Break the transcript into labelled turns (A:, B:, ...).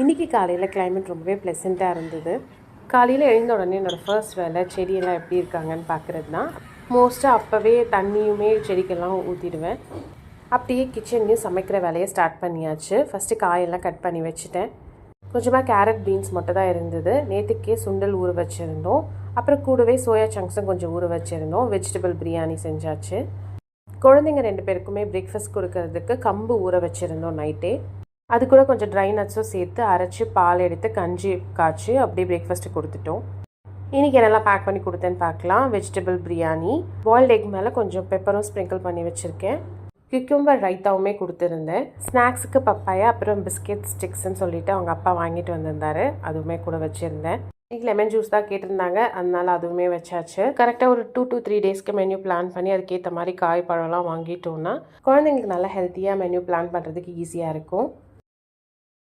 A: இன்றைக்கி காலையில் கிளைமேட் ரொம்பவே ப்ளசண்ட்டாக இருந்தது. காலையில் எழுந்த உடனே என்னோடய ஃபர்ஸ்ட் வேலை செடியெல்லாம் எப்படி இருக்காங்கன்னு பார்க்குறது தான். மோஸ்ட்டாக அப்போவே தண்ணியுமே செடிக்கெல்லாம் ஊற்றிடுவேன். அப்படியே கிச்சன்லேயும் சமைக்கிற வேலையை ஸ்டார்ட் பண்ணியாச்சு. ஃபஸ்ட்டு காயெல்லாம் கட் பண்ணி வச்சுட்டேன். கொஞ்சமாக கேரட் பீன்ஸ் மட்டும் தான் இருந்தது. நேற்றுக்கே சுண்டல் ஊற வச்சுருந்தோம். அப்புறம் கூடவே சோயா சங்க்ஸும் கொஞ்சம் ஊற வச்சுருந்தோம். வெஜிடபிள் பிரியாணி செஞ்சாச்சு. குழந்தைங்க 2 பேருக்குமே பிரேக்ஃபாஸ்ட் கொடுக்கறதுக்கு கம்பு ஊற வச்சுருந்தோம் நைட்டே. அது கூட கொஞ்சம் ட்ரை நட்ஸும் சேர்த்து அரைச்சி பால் எடுத்து கஞ்சி காய்ச்சி அப்படியே பிரேக்ஃபாஸ்ட்டு கொடுத்துட்டோம். இன்றைக்கி என்னெல்லாம் பேக் பண்ணி கொடுத்தேன்னு பார்க்கலாம். வெஜிடபிள் பிரியாணி, பாயில்ட் எக் மேலே கொஞ்சம் பெப்பரும் ஸ்ப்ரிங்கிள் பண்ணி வச்சுருக்கேன். குக்கும்பர் ரைத்தாவுமே கொடுத்துருந்தேன். ஸ்நாக்ஸுக்கு பப்பாயா, அப்புறம் பிஸ்கெட் ஸ்டிக்ஸ்ன்னு சொல்லிவிட்டு அவங்க அப்பா வாங்கிட்டு வந்திருந்தாரு. அதுவுமே கூட வச்சுருந்தேன். இன்றைக்கி லெமன் ஜூஸ் தான் கேட்டிருந்தாங்க, அதனால அதுவுமே வச்சாச்சு. கரெக்டாக ஒரு 2 to 3 டேஸ்க்கு மெனு பிளான் பண்ணி அதுக்கேற்ற மாதிரி காய் பழம்லாம் வாங்கிட்டோன்னா குழந்தைங்களுக்கு நல்லா ஹெல்த்தியாக மெனு பிளான் பண்ணுறதுக்கு ஈஸியாக இருக்கும்.